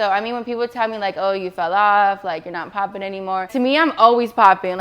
So, I mean, when people tell me like, oh, you fell off, like you're not popping anymore. To me, I'm always popping.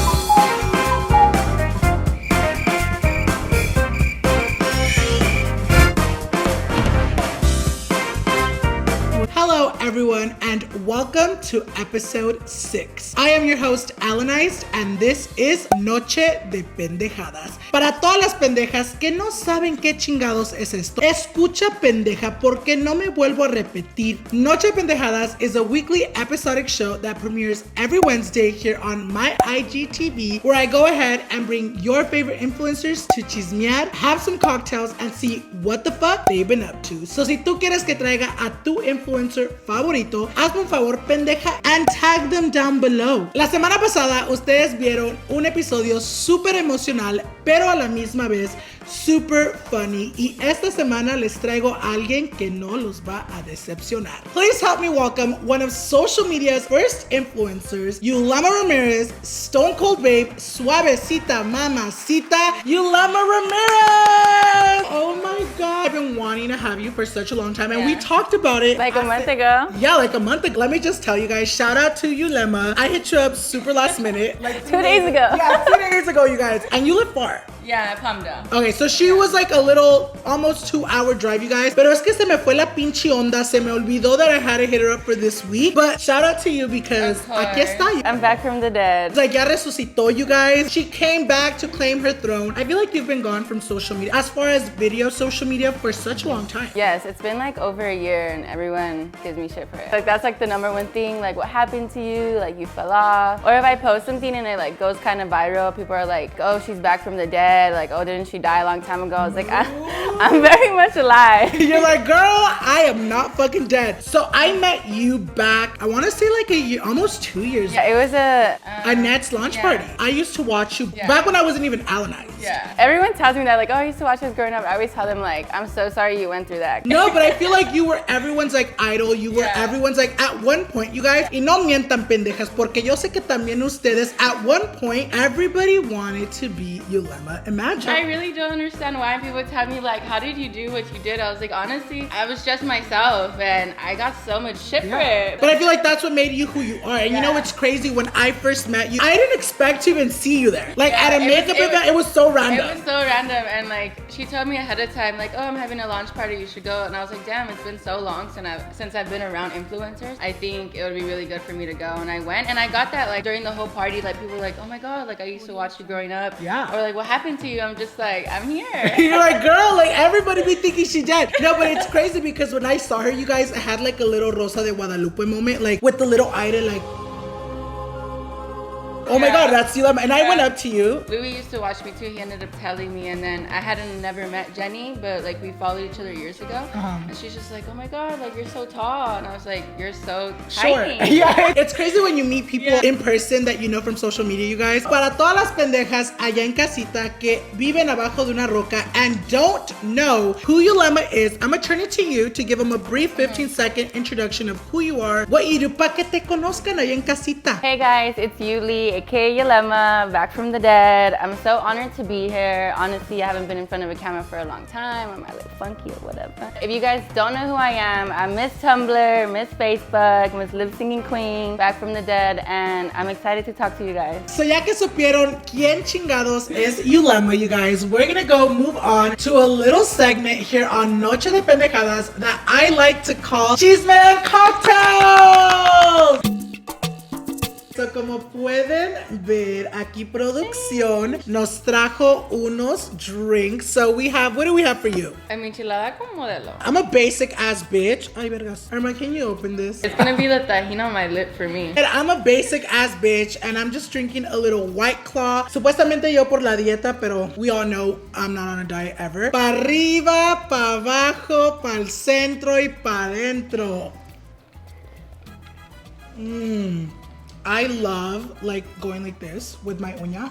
Hello everyone and welcome to episode 6. I am your host Alannized and this is Noche de Pendejadas. Para todas las pendejas que no saben qué chingados es esto, escucha pendeja porque no me vuelvo a repetir. Noche de Pendejadas is a weekly episodic show that premieres every Wednesday here on my IGTV, where I go ahead and bring your favorite influencers to chismear, have some cocktails and see what the fuck they've been up to. So si tú quieres que traiga a tu influencer favorito, hazme un favor pendeja and tag them down below. La semana pasada ustedes vieron un episodio súper emocional pero a la misma vez super funny, y esta semana les traigo a alguien que no los va a decepcionar. Please help me welcome one of social media's first influencers, Yulema Ramirez, Stone Cold Babe, Suavecita Mamacita, Yulema Ramirez! Oh my god, I've been wanting to have you for such a long time, and we talked about it like a month ago. Yeah, like a month ago. Let me just tell you guys, shout out to Yulema. I hit you up super last minute, like 2 days ago. Yeah, 2 days ago, you guys. And you live far. Yeah, Palm Down. Okay, so she was like a little, almost 2-hour drive, you guys. Pero es que se me fue la pinche onda. Se me olvidó that I had to hit her up for this week. But shout out to you because aquí está. I'm back from the dead. Like, ya resucitó, you guys. She came back to claim her throne. I feel like you've been gone from social media, as far as video social media, for such a long time. Yes, it's been like over a year and everyone gives me shit for it. Like, that's like the #1 thing. Like, what happened to you? Like, you fell off. Or if I post something and it like goes kind of viral, people are like, oh, she's back from the dead. Like, oh, didn't she die a long time ago? I was like, I'm very much alive. You're like, girl, I am not fucking dead. So I met you back, I want to say like a year, almost 2 years. Yeah, it was a Net's launch party. I used to watch you back when I wasn't even Alannized. Yeah. Everyone tells me that, like, oh, I used to watch this growing up. I always tell them, like, I'm so sorry you went through that. No, but I feel like you were everyone's like idol. You were everyone's like, at one point, you guys, y no mientan pendejas, porque yo sé que también ustedes, at one point, everybody wanted to be Yulema Imaginee. I really don't understand why people tell me, like, how did you do what you did? I was like, honestly, I was just myself and I got so much shit for it. But I feel like that's what made you who you are. And you know what's crazy? When I first met you, I didn't expect to even see you there. Like, at a makeup event, it was so random. It was so random, and like, she told me ahead of time, like, oh, I'm having a launch party, you should go. And I was like, damn, it's been so long since I've been around influencers. I think it would be really good for me to go. And I went, and I got that, like, during the whole party, like, people were like, oh my god, like, I used to watch you growing up. Yeah. Or like, what happened to you? I'm just like, I'm here. You're like, girl, like, everybody be thinking she dead. No, but it's crazy because when I saw her, you guys, I had like a little Rosa de Guadalupe moment, like with the little idol, like, oh my god, that's Yulema. And I went up to you. Louis used to watch me too. He ended up telling me, and then I hadn't never met Jenny, but like we followed each other years ago. And she's just like, oh my god, like you're so tall. And I was like, you're so tiny. Yeah, it's crazy when you meet people in person that you know from social media, you guys. Para todas las pendejas allá en casita que viven abajo de una roca and don't know who Yulema is, I'm gonna turn it to you to give them a brief 15-second introduction of who you are, what you do, pa que te conozcan allá en casita. Hey guys, it's Yuli, aka Yulema, back from the dead. I'm so honored to be here. Honestly, I haven't been in front of a camera for a long time. I might look funky or whatever. If you guys don't know who I am, I'm Miss Tumblr, Miss Facebook, Miss Lip Singing Queen, back from the dead, and I'm excited to talk to you guys. So ya que supieron quién chingados es Yulema, you guys, we're gonna go move on to a little segment here on Noche de Pendejadas that I like to call Chisme and Cocktails! So, como pueden ver, aquí producción nos trajo unos drinks. So we have, what do we have for you? A michelada con modelo. I'm a basic ass bitch. Ay, vergas. Irma, can you open this? It's gonna be the tajin on my lip for me. And I'm a basic ass bitch, and I'm just drinking a little White Claw. Supuestamente yo por la dieta, pero we all know I'm not on a diet ever. Pa arriba, pa abajo, pa'l centro y pa dentro. I love like going like this with my uña.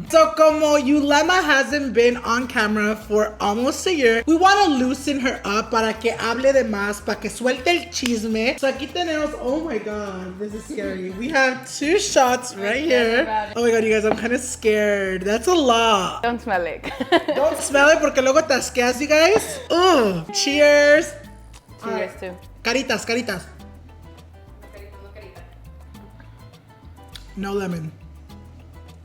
So como Yulema hasn't been on camera for almost a year, we want to loosen her up para que hable de más, para que suelte el chisme. So aquí tenemos, oh my god, this is scary. We have 2 shots right here. Oh my god, you guys, I'm kind of scared. That's a lot. Don't smell it. Don't smell it porque luego te asqueas, you guys. Cheers. Cheers too. Caritas, caritas. No lemon.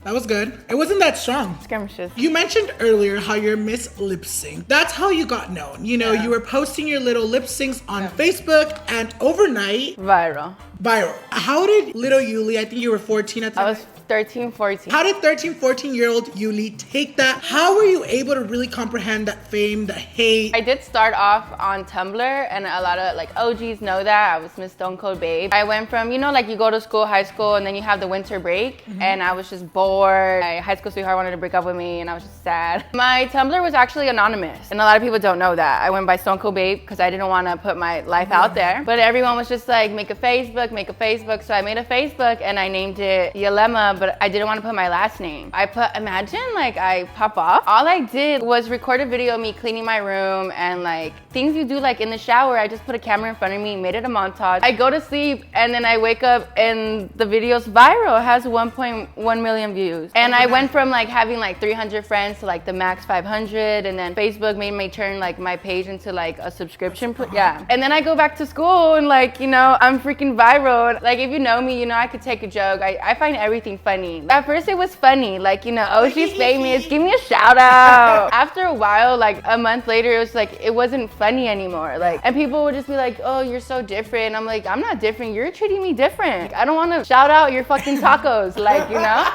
That was good. It wasn't that strong. Skirmishes. You mentioned earlier how you're Miss Lip Sync. That's how you got known. You know, you were posting your little lip syncs on Facebook, and overnight, Viral. viral. How did little Yuli, I think you were 14 at the time. I was 13, 14. How did 13, 14-year-old Yuli take that? How were you able to really comprehend that fame, the hate? I did start off on Tumblr, and a lot of like OGs know that. I was Miss Stone Cold Babe. I went from, you know, like you go to school, high school, and then you have the winter break, and I was just bored. My high school sweetheart wanted to break up with me, and I was just sad. My Tumblr was actually anonymous, and a lot of people don't know that. I went by Stone Cold Babe because I didn't want to put my life out there. But everyone was just like, make a Facebook, make a Facebook. So I made a Facebook, and I named it Yulema, but I didn't want to put my last name. I put, imagine like I pop off. All I did was record a video of me cleaning my room and like things you do like in the shower. I just put a camera in front of me, made it a montage. I go to sleep and then I wake up and the video's viral. It has 1.1 million views. And I went from like having like 300 friends to like the max 500, and then Facebook made me turn like my page into like a subscription. Yeah. And then I go back to school and like, you know, I'm freaking viral. Like if you know me, you know I could take a joke. I find everything funny. At first it was funny, like, you know, oh, she's famous, give me a shout out. After a while, like a month later, it was like, it wasn't funny anymore. Like, and people would just be like, oh, you're so different. I'm like, I'm not different, you're treating me different. I don't want to shout out your fucking tacos, like, you know?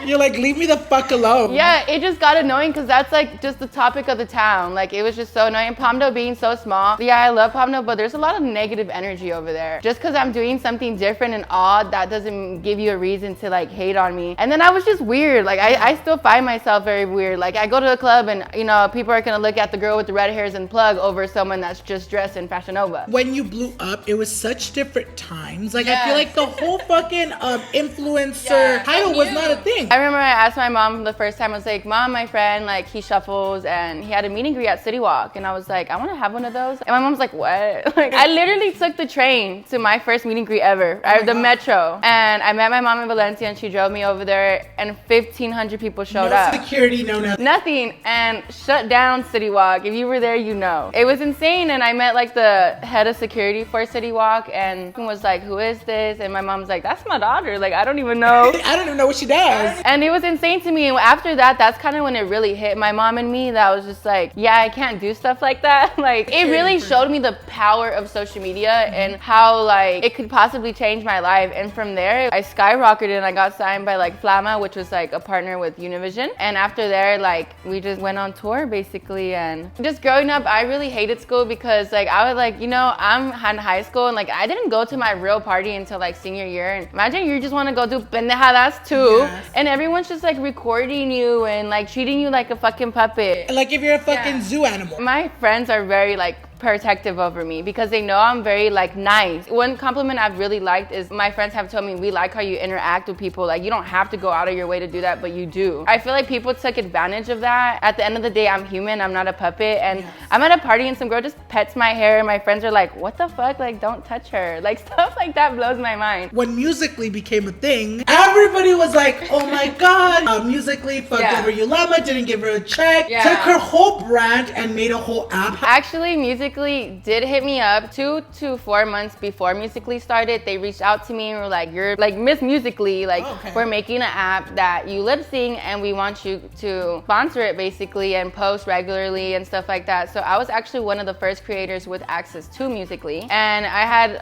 You're like, leave me the fuck alone. Yeah, it just got annoying because that's like just the topic of the town. Like, it was just so annoying. Palmdale being so small. Yeah, I love Palmdale, but there's a lot of negative energy over there. Just because I'm doing something different and odd, that doesn't give you a reason to like hate on me. And then I was just weird. Like, I still find myself very weird. Like, I go to a club and, you know, people are gonna look at the girl with the red hairs and plug over someone that's just dressed in Fashion Nova. When you blew up, it was such different times. Like, I feel like the whole fucking influencer title was not a thing. I remember I asked my mom the first time, I was like, Mom, my friend, like, he shuffles and he had a meet and greet at City Walk. And I was like, I want to have one of those. And my mom's like, what? Like, I literally took the train to my first meet and greet ever. The metro. And I met my mom in Valencia and she drove me over there and 1,500 people showed up. No security, no nothing. Nothing. And shut down City Walk. If you were there, you know. It was insane. And I met like the head of security for City Walk and was like, who is this? And my mom's like, that's my daughter. Like, I don't even know. I don't even know what she does. And it was insane to me. And after that, that's kind of when it really hit my mom and me. That was just like, yeah, I can't do stuff like that. Like, it really showed me the power of social media and how like it could possibly change my life. And from there, I skyrocketed and I got signed by like Flama, which was like a partner with Univision. And after there, like, we just went on tour basically. And just growing up, I really hated school because like I was like, you know, I'm in high school and like I didn't go to my real party until like senior year. And imagine you just want to go do pendejadas too. Yes. And everyone's just like recording you and like treating you like a fucking puppet. Like if you're a fucking zoo animal. My friends are very like protective over me because they know I'm very like nice. One compliment I've really liked is my friends have told me, we like how you interact with people. Like, you don't have to go out of your way to do that, but you do. I feel like people took advantage of that. At the end of the day, I'm human, I'm not a puppet. And I'm at a party and some girl just pets my hair and my friends are like, what the fuck? Like, don't touch her. Like, stuff like that blows my mind. When Musical.ly became a thing, everybody was like, oh my God, Musical.ly fucked over Yulema, didn't give her a check, took her whole brand and made a whole app. Actually, Musical.ly did hit me up 2 to 4 months before Musical.ly started. They reached out to me and were like, you're like Miss Musical.ly, like we're making an app that you lip sync and we want you to sponsor it basically and post regularly and stuff like that. So I was actually one of the first creators with access to Musical.ly, and I had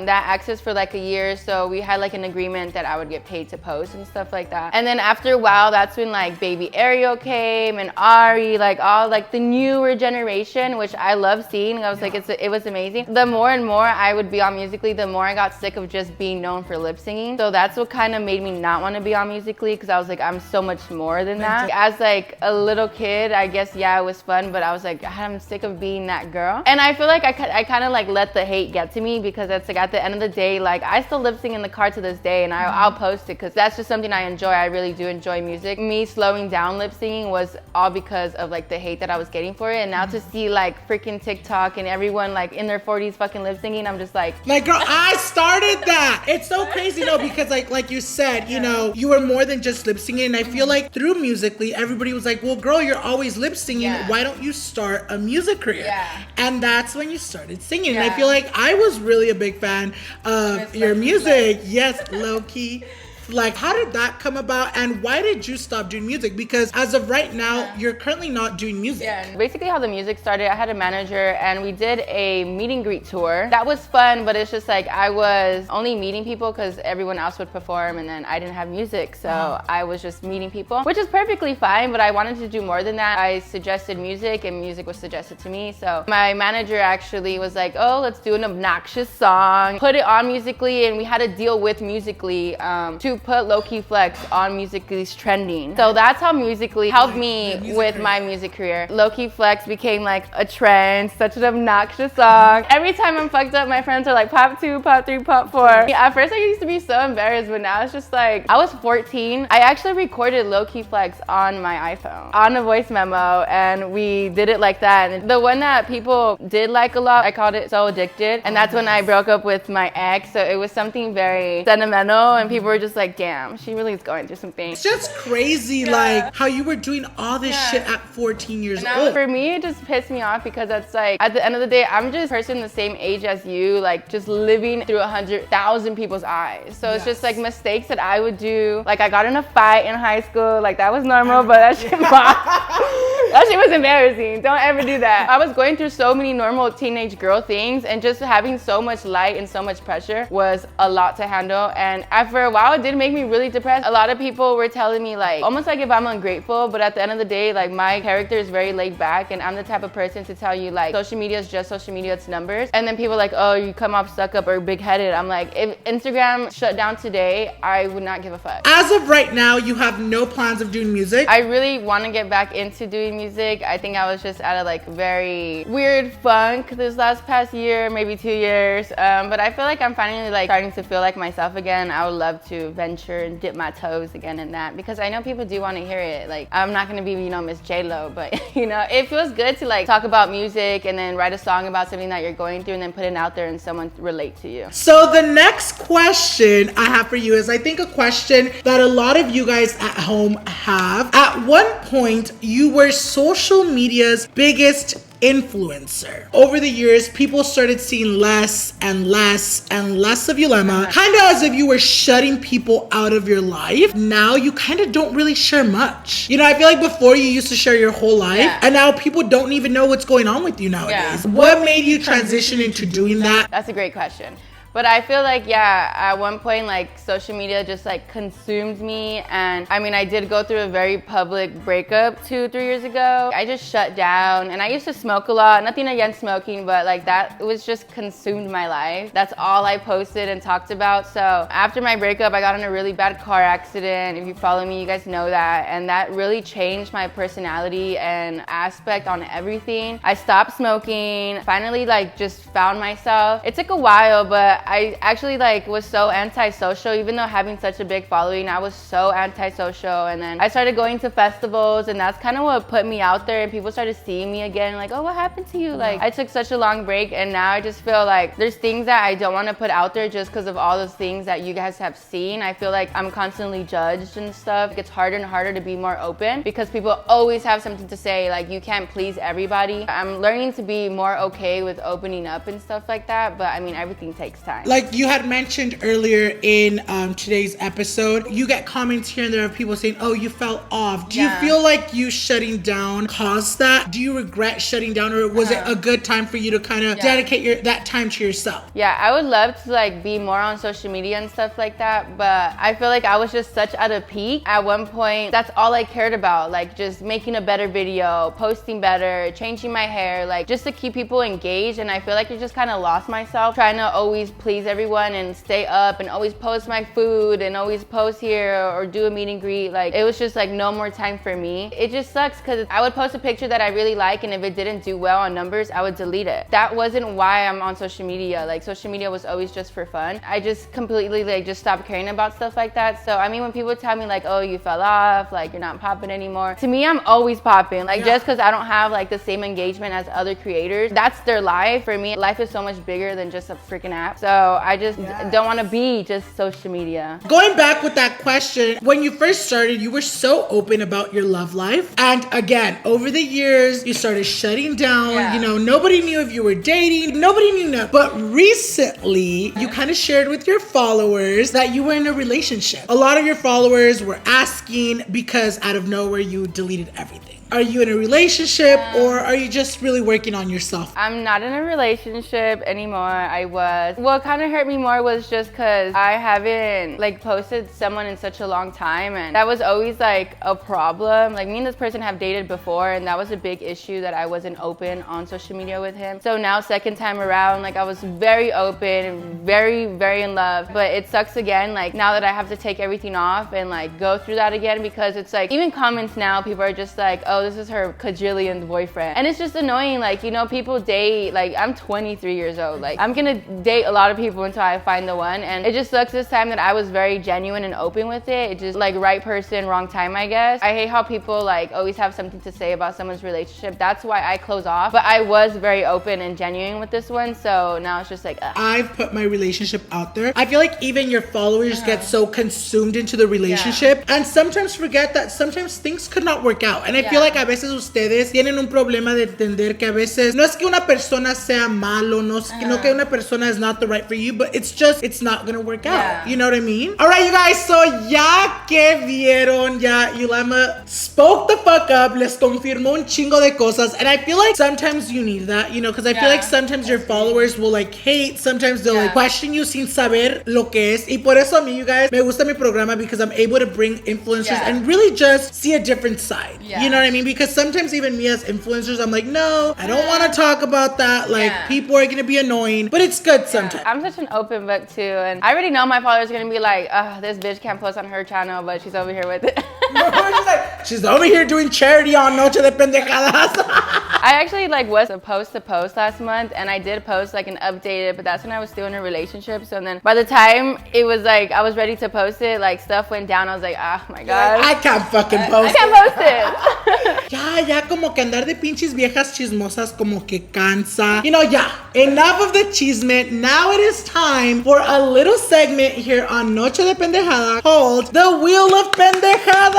that access for like a year. So we had like an agreement that I would get paid to post and stuff like that. And then after a while, that's when like Baby Ariel came and Ari, like all like the newer generation, which I love seeing. I was like, it was amazing. The more and more I would be on Musical.ly, the more I got sick of just being known for lip singing. So that's what kind of made me not want to be on Musical.ly, because I was like, I'm so much more than that. As like a little kid, I guess, yeah, it was fun, but I was like, I'm sick of being that girl. And I feel like I kind of like let the hate get to me, because it's like at the end of the day, like I still lip sing in the car to this day, and I'll post it because that's just something I enjoy. I really do enjoy music. Me slowing down lip singing was all because of like the hate that I was getting for it. And now to see like freaking TikTok TikTok and everyone like in their 40s fucking lip syncing. I'm just like girl, I started that. It's so crazy, because like you said, you know, you were more than just lip singing, and I feel like through Musically, everybody was like, well, girl, you're always lip singing. Why don't you start a music career? And that's when you started singing. And I feel like I was really a big fan of your music. Yes, low key. Like, how did that come about, and why did you stop doing music? Because as of right now, you're currently not doing music. Yeah. Basically how the music started, I had a manager and we did a meet and greet tour. That was fun, but it's just like I was only meeting people because everyone else would perform and then I didn't have music. So I was just meeting people, which is perfectly fine, but I wanted to do more than that. I suggested music and music was suggested to me. So my manager actually was like, oh, let's do an obnoxious song, put it on Musically, and we had to deal with Musically to put Low Key Flex on Musically's trending. So that's how Musically helped me with my music career. Low Key Flex became like a trend, such an obnoxious song. Every time I'm fucked up, my friends are like pop 2, pop 3, pop 4. At first I used to be so embarrassed, but now it's just like, I was 14. I actually recorded Low Key Flex on my iPhone, on a voice memo, and we did it like that. And the one that people did like a lot, I called it So Addicted. And that's when I broke up with my ex. So it was something very sentimental and people were just like, damn, she really is going through some things. It's just crazy, like how you were doing all this shit at 14 years old. For me, it just pissed me off because that's like, at the end of the day, I'm just a person the same age as you, like just living through 100,000 people's eyes. So it's just like mistakes that I would do. Like I got in a fight in high school, like that was normal, but that shit that shit was embarrassing. Don't ever do that. I was going through so many normal teenage girl things, and just having so much light and so much pressure was a lot to handle. And after a while, it did make me really depressed. A lot of people were telling me like, almost like if I'm ungrateful, but at the end of the day, like my character is very laid back, and I'm the type of person to tell you like, social media is just social media, it's numbers. And then people are like, oh, you come off stuck up or big headed. I'm like, if Instagram shut down today, I would not give a fuck. As of right now, you have no plans of doing music? I really want to get back into doing music. I think I was just at a like very weird funk this past year, maybe 2 years. But I feel like I'm finally like starting to feel like myself again. I would love to venture and dip my toes again in that, because I know people do want to hear it. Like I'm not gonna be, you know, Miss J-Lo, but you know, it feels good to like talk about music and then write a song about something that you're going through and then put it out there and someone relate to you. So the next question I have for you is, I think, a question that a lot of you guys at home have. At one point, you were social media's biggest influencer. Over the years, people started seeing less and less and less of Yulema, kind of as if you were shutting people out of your life. Now you kind of don't really share much. You know, I feel like before you used to share your whole life, and now people don't even know what's going on with you nowadays. What made you transition into doing that? That's a great question. But I feel like, yeah, at one point, like, social media just, like, consumed me. And, I mean, I did go through a very public breakup 2-3 years ago. I just shut down. And I used to smoke a lot. Nothing against smoking, but, like, that was just consumed my life. That's all I posted and talked about. So, after my breakup, I got in a really bad car accident. If you follow me, you guys know that. And that really changed my personality and aspect on everything. I stopped smoking. Finally, like, just found myself. It took a while, but I actually like was so antisocial. Even though having such a big following, I was so antisocial. And then I started going to festivals, and that's kind of what put me out there, and people started seeing me again, like, oh, what happened to you? Like, I took such a long break, and now I just feel like there's things that I don't want to put out there just because of all those things that you guys have seen. I feel like I'm constantly judged and stuff. It gets harder and harder to be more open because people always have something to say. Like, you can't please everybody. I'm learning to be more okay with opening up and stuff like that, but I mean, everything takes time. Like you had mentioned earlier in today's episode, you get comments here and there of people saying, oh, you fell off. Do you feel like you shutting down caused that? Do you regret shutting down, or was it a good time for you to kind of dedicate that time to yourself? Yeah, I would love to like be more on social media and stuff like that, but I feel like I was just such at a peak. At one point, that's all I cared about, like just making a better video, posting better, changing my hair, like just to keep people engaged. And I feel like I just kind of lost myself trying to always please everyone and stay up and always post my food and always post here or do a meet and greet. Like, it was just like no more time for me. It just sucks because I would post a picture that I really like, and if it didn't do well on numbers, I would delete it. That wasn't why I'm on social media. Like, social media was always just for fun. I just completely like just stopped caring about stuff like that. So I mean, when people tell me like, oh, you fell off, like you're not popping anymore, to me, I'm always popping. Like, just because I don't have like the same engagement as other creators, that's their life. For me, life is so much bigger than just a freaking app. So I just don't want to be just social media. Going back with that question, when you first started, you were so open about your love life. And again, over the years, you started shutting down. You know, nobody knew if you were dating. Nobody knew nothing. But recently, you kind of shared with your followers that you were in a relationship. A lot of your followers were asking because out of nowhere, you deleted everything. Are you in a relationship or are you just really working on yourself? I'm not in a relationship anymore. I was. What kind of hurt me more was just because I haven't like posted someone in such a long time, and that was always like a problem. Like, me and this person have dated before, and that was a big issue that I wasn't open on social media with him. So now second time around, like, I was very open and very, very in love. But it sucks again, like, now that I have to take everything off and like go through that again, because it's like, even comments now, people are just like, oh, this is her quadrillionth boyfriend. And it's just annoying. Like, you know, people date, like, I'm 23 years old. Like, I'm gonna date a lot of people until I find the one. And it just sucks this time that I was very genuine and open with it. It just like right person, wrong time, I guess. I hate how people like always have something to say about someone's relationship. That's why I close off. But I was very open and genuine with this one. So now it's just like, I've put my relationship out there. I feel like even your followers get so consumed into the relationship and sometimes forget that sometimes things could not work out. And I feel like a veces ustedes tienen un problema de entender que a veces no es que una persona sea malo, no es que una persona is not the right for you, but it's just, it's not gonna work out. You know what I mean? All right, you guys, so ya que vieron, ya Yulema spoke the fuck up, les confirmó un chingo de cosas, and I feel like sometimes you need that, you know, because I feel like sometimes your followers will like hate, sometimes they'll like question you sin saber lo que es, y por eso a mí, you guys, me gusta mi programa because I'm able to bring influencers and really just see a different side. You know what I mean? Because sometimes even me as influencers, I'm like, no, I don't want to talk about that. Like, people are gonna be annoying, but it's good sometimes. I'm such an open book too, and I already know my followers are gonna be like, this bitch can't post on her channel, but she's over here with it. She's over here doing charity on Noche de Pendejadas. I actually like was supposed to post last month, and I did post like an updated, but that's when I was still in a relationship. So then by the time it was like I was ready to post it, like stuff went down. I was like, oh my god, I can't fucking post I can't post it. Ya como que andar de pinches viejas chismosas como que cansa. You know, enough of the chisme. Now it is time for a little segment here on Noche de Pendejada called The Wheel of Pendejada.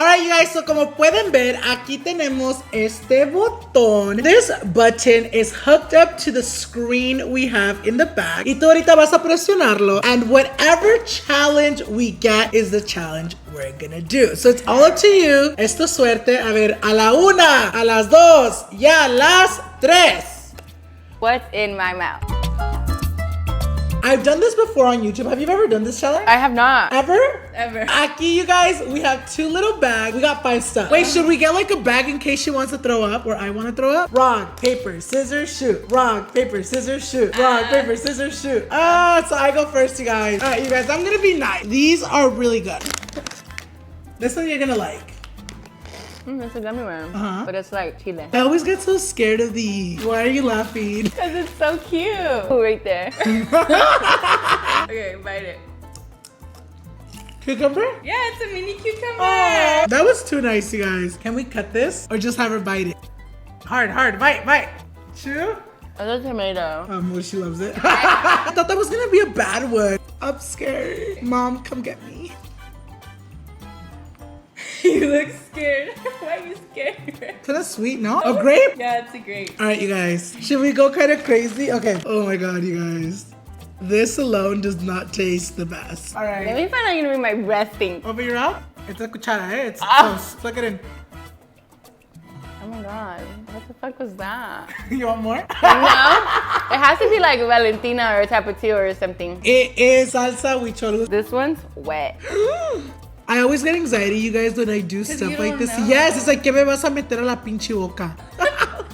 Alright, you guys, so como pueden ver, aquí tenemos este botón. This button is hooked up to the screen we have in the back. Y tú ahorita vas a presionarlo, and whatever challenge we get is the challenge we're gonna do. So it's all up to you. Es tu suerte. A ver, a la una, a las dos, y a las tres. What's in my mouth? I've done this before on YouTube. Have you ever done this challenge? I have not. Ever? Ever. Aquí, you guys, we have two little bags. We got 5 stuff. Wait, should we get like a bag in case she wants to throw up or I want to throw up? Rock, paper, scissors, shoot. Rock, paper, scissors, shoot. Rock, paper, scissors, shoot. So I go first, you guys. All right, you guys, I'm gonna be nice. These are really good. This one you're gonna like. It's a gummy worm, but it's like chile. I always get so scared of these. Why are you laughing? Because it's so cute. Oh, right there. Okay, bite it. Cucumber? Yeah, it's a mini cucumber. Oh, that was too nice, you guys. Can we cut this or just have her bite it? Hard, bite. Chew? It's a tomato. Well, she loves it. I thought that was gonna be a bad one. I'm scared. Mom, come get me. You look scared. Why are you scared? Kind of sweet, no? A grape? Yeah, it's a grape. All right, you guys. Should we go kind of crazy? Okay. Oh my God, you guys. This alone does not taste the best. All right. Let me find out you're gonna be my breath thing. Over your mouth? It's a cuchara, eh? It's close. Plug it in. Oh my God, what the fuck was that? You want more? No? It has to be like Valentina or Tapatio or something. It is salsa huichol. This one's wet. I always get anxiety, you guys, when I do stuff like this. Know. Yes, it's like, ¿qué me vas a meter a la pinche boca?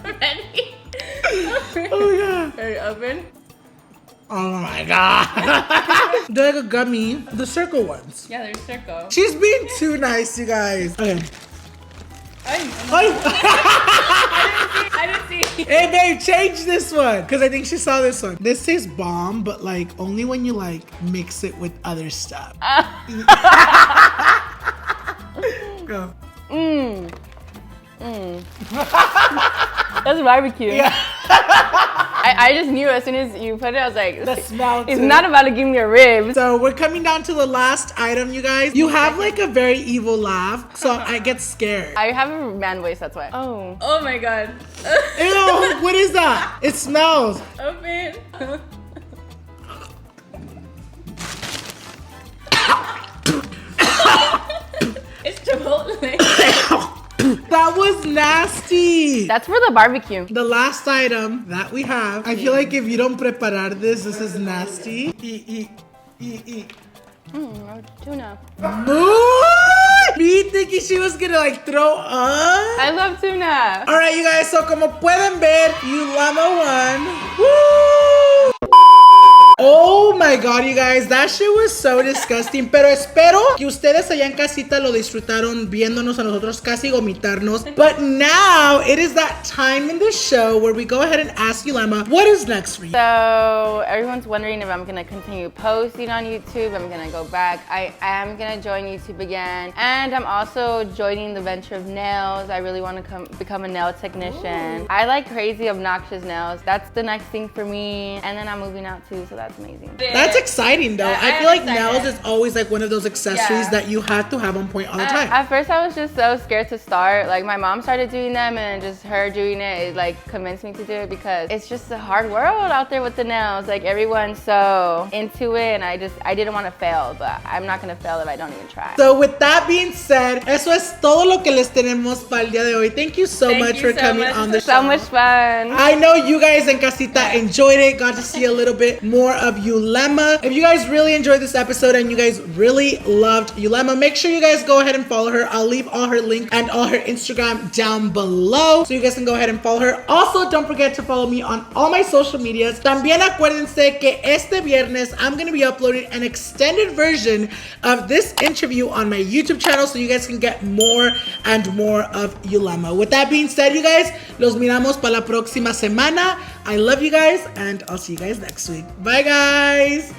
Ready? Oh yeah. Are you open? Oh my god. They're like a gummy. The circle ones. Yeah, they're circle. She's being too nice, you guys. Okay. Ay, I didn't see. Hey babe, change this one. Cause I think she saw this one. This says bomb, but like only when you like mix it with other stuff. Go. That's barbecue. Yeah. I just knew as soon as you put it, I was like, The smell it's too. not about to give me a rib. So we're coming down to the last item, you guys. You have like a very evil laugh, so I get scared. I have a man voice, that's why. Oh. Oh my god. Ew, what is that? It smells. Open. It's Chipotle. That was nasty. That's for the barbecue. The last item that we have, I feel like if you don't preparar this is nasty. Tuna. Me thinking she was gonna like throw up. I love tuna. Alright, you guys, so como pueden ver, Yulema won. Woo! Oh my god, you guys, that shit was so disgusting. Pero espero que ustedes allá en casita lo disfrutaron viéndonos a nosotros casi vomitarnos. But now it is that time in the show where we go ahead and ask Yulema, what is next for you? So everyone's wondering if I'm gonna continue posting on YouTube. I'm gonna go back. I am gonna join YouTube again. And I'm also joining the venture of nails. I really wanna become a nail technician. I like crazy, obnoxious nails. That's the next thing for me. And then I'm moving out too, so that's amazing. That's exciting though. I feel like nails is always like one of those accessories that you have to have on point all the time. At first I was just so scared to start. Like my mom started doing them and just her doing it like convinced me to do it because it's just a hard world out there with the nails. Like everyone's so into it and I didn't want to fail, but I'm not gonna fail if I don't even try. So with that being said, eso es todo lo que les tenemos para el día de hoy. Thank you so much for coming on the show. So much fun. I know you guys in casita enjoyed it, got to see a little bit more of Yulema. If you guys really enjoyed this episode and you guys really loved Yulema, make sure you guys go ahead and follow her. I'll leave all her links and all her Instagram down below so you guys can go ahead and follow her. Also, don't forget to follow me on all my social medias. También acuérdense que este viernes I'm going to be uploading an extended version of this interview on my YouTube channel so you guys can get more and more of Yulema. With that being said, you guys, los miramos para la próxima semana. I love you guys and I'll see you guys next week. Bye guys.